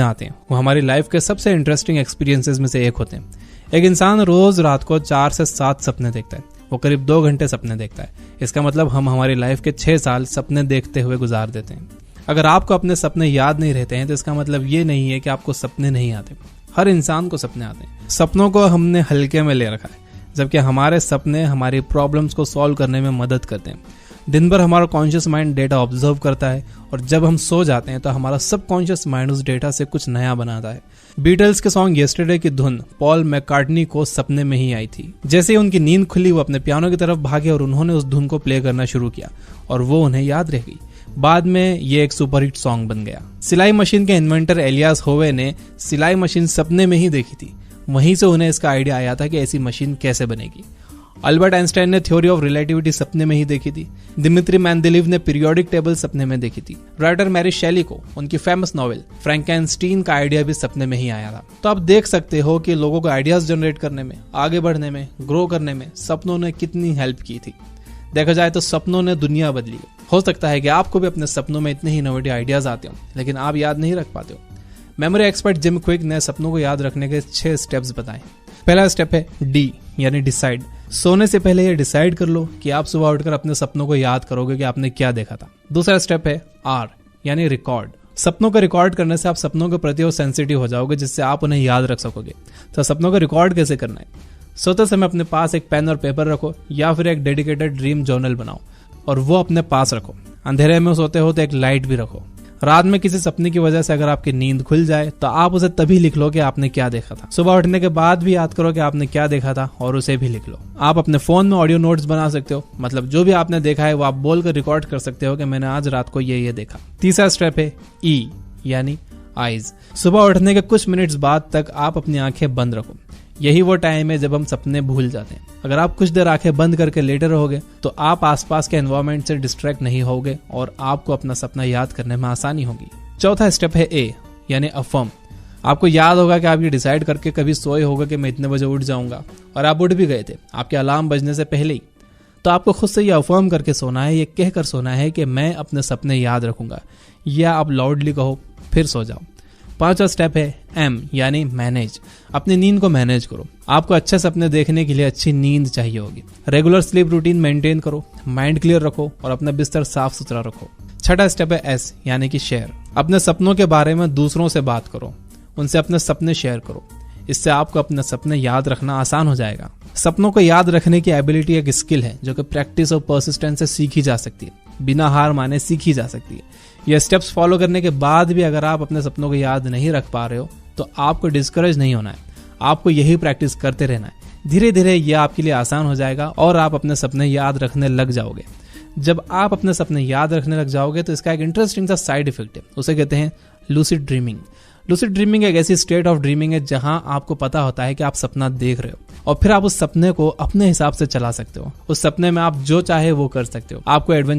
आते हैं वो हमारी लाइफ के सबसे इंटरेस्टिंग एक्सपीरियंसेस में से एक होते हैं। एक इंसान रोज रात को 4 से 7 सपने देखता है, वो करीब 2 घंटे सपने देखता है। इसका मतलब हम हमारी लाइफ के 6 साल सपने देखते हुए गुजार देते हैं। अगर आपको अपने सपने याद नहीं रहते हैं तो इसका मतलब ये नहीं है कि आपको सपने नहीं आते। हर इंसान को सपने आते हैं। सपनों को हमने हल्के में ले रखा है, जबकि हमारे सपने हमारी प्रॉब्लम्स को सॉल्व करने में मदद करते हैं। दिन भर हमारा कॉन्शियस माइंड डेटा ऑब्जर्व करता है और जब हम सो जाते हैं तो हमारा सबकॉन्शियस माइंड उस डेटा से कुछ नया बनाता है। बीटल्स के सॉन्ग यस्टरडे की धुन पॉल मैककार्टनी को सपने में ही आई थी। जैसे ही उनकी नींद खुली वो अपने पियानो की तरफ भागे और उन्होंने उस धुन को प्ले करना शुरू किया और वो उन्हें याद रह गई। बाद में ये एक सुपरहिट सॉन्ग बन गया। सिलाई मशीन के इन्वेंटर एलियास होवे ने सिलाई मशीन सपने में ही देखी थी। वहीं से उन्हें इसका आइडिया आया था कि ऐसी मशीन कैसे बनेगी। अल्बर्ट आइंस्टाइन ने थ्योरी ऑफ रिलेटिविटी सपने में ही देखी थी। दिमित्री मेंडेलीव ने पीरियोडिक टेबल सपने में देखी थी। राइटर मैरी शेली को उनकी फेमस नॉवेल फ्रैंकेनस्टीन का आइडिया भी सपने में ही आया था। तो आप देख सकते हो कि लोगों को आइडियाज जनरेट करने में, आगे बढ़ने में, ग्रो करने में सपनों ने कितनी हेल्प की थी। देखा जाए तो सपनों ने दुनिया बदली। हो सकता है कि आपको भी अपने सपनों में इतने ही इनोवेटिव आइडियाज आते हो लेकिन आप याद नहीं रख पाते हो। मेमोरी एक्सपर्ट जिम क्विक ने सपनों को याद रखने के 6 स्टेप्स बताए। पहला स्टेप है डी यानी डिसाइड। सोने से पहले ये डिसाइड कर लो कि आप सुबह उठकर अपने सपनों को याद करोगे कि आपने क्या देखा था। दूसरा स्टेप है आर यानी रिकॉर्ड। सपनों को रिकॉर्ड करने से आप सपनों के प्रति और सेंसिटिव हो जाओगे, जिससे आप उन्हें याद रख सकोगे। तो सपनों को रिकॉर्ड कैसे करना है? सोते समय अपने पास एक पेन और पेपर रखो या फिर एक डेडिकेटेड ड्रीम जर्नल बनाओ और वो अपने पास रखो। अंधेरे में सोते हो तो एक लाइट भी रखो। रात में किसी सपने की वजह से अगर आपकी नींद खुल जाए तो आप उसे तभी लिख लो कि आपने क्या देखा था। सुबह उठने के बाद भी याद करो कि आपने क्या देखा था और उसे भी लिख लो। आप अपने फोन में ऑडियो नोट्स बना सकते हो, मतलब जो भी आपने देखा है वो आप बोलकर रिकॉर्ड कर सकते हो कि मैंने आज रात को ये देखा। तीसरा स्टेप है ई यानी आईज। सुबह उठने के कुछ मिनट्स बाद तक आप अपनी आंखें बंद रखो। यही वो टाइम है जब हम सपने भूल जाते हैं। अगर आप कुछ देर आंखें बंद करके लेटे रहोगे तो आप आसपास के एनवायरनमेंट से डिस्ट्रैक्ट नहीं होगे और आपको अपना सपना याद करने में आसानी होगी। चौथा स्टेप है ए यानी अफर्म। आपको याद होगा कि आप ये डिसाइड करके कभी सोए होगा कि मैं इतने बजे उठ जाऊंगा और आप उठ भी गए थे आपके अलार्म बजने से पहले ही। तो आपको खुद से ये अफर्म करके सोना है, ये कहकर सोना है कि मैं अपने सपने याद रखूंगा, या आप लाउडली कहो फिर सो जाओ। पांचवा स्टेप है एम यानी मैनेज। अपनी नींद को मैनेज करो। आपको अच्छे सपने देखने के लिए अच्छी नींद चाहिए होगी। रेगुलर स्लीप रूटीन मेंटेन करो, माइंड क्लियर रखो और अपना बिस्तर साफ सुथरा रखो। छठा स्टेप है एस यानी कि शेयर। अपने सपनों के बारे में दूसरों से बात करो, उनसे अपने सपने शेयर करो। इससे आपको अपने सपने याद रखना आसान हो जाएगा। सपनों को याद रखने की एबिलिटी एक स्किल है जो कि प्रैक्टिस और परसिस्टेंस से सीखी जा सकती है, बिना हार माने सीखी जा सकती है। ये स्टेप्स फॉलो करने के बाद भी अगर आप अपने सपनों को याद नहीं रख पा रहे हो तो आपको डिस्करेज नहीं होना है, आपको यही प्रैक्टिस करते रहना है। धीरे धीरे ये आपके लिए आसान हो जाएगा और आप अपने सपने याद रखने लग जाओगे। जब आप अपने सपने याद रखने लग जाओगे तो इसका एक इंटरेस्टिंग सा साइड इफेक्ट है, उसे कहते हैं लूसिड ड्रीमिंग। लूसिड ड्रीमिंग एक ऐसी स्टेट ऑफ ड्रीमिंग है जहां आपको पता होता है कि आप सपना देख रहे हो और फिर आप उस सपने को अपने हिसाब से चला सकते हो। उस सपने में आप जो चाहे वो कर सकते हो। आपको एडवेंचर